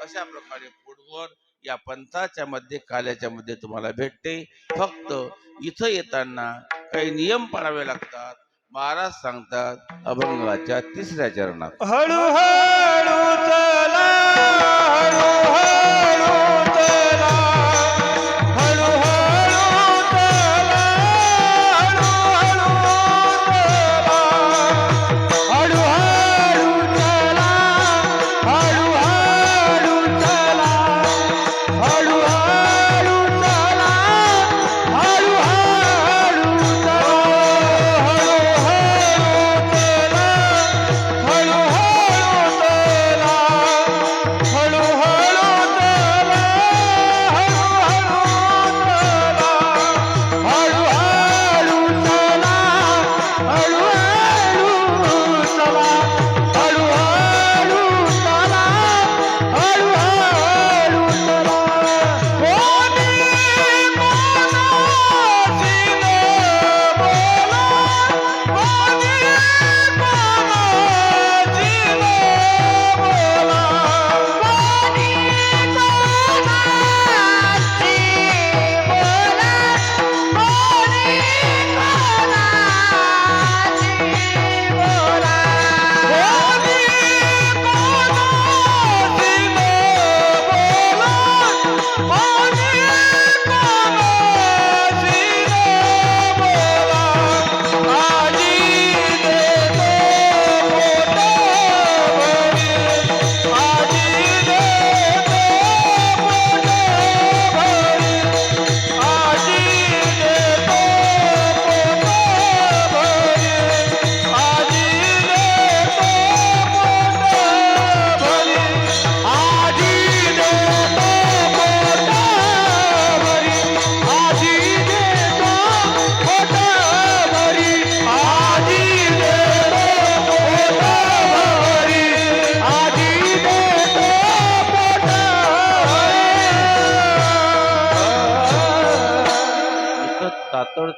अशा प्रकारे पुढवर या पंथाच्या मध्ये काल्याच्या मध्ये तुम्हाला भेटते। फक्त इथं येताना काही नियम पाळावे लागतात। महाराज सांगतात अभंगाच्या 3ऱ्या चरणात हळू हळू चला हळू हळू चला हळू हळू चला हळू हळू चला हळू हळू चला हळू हळू चला हळू हळू चला हळू हळू तातड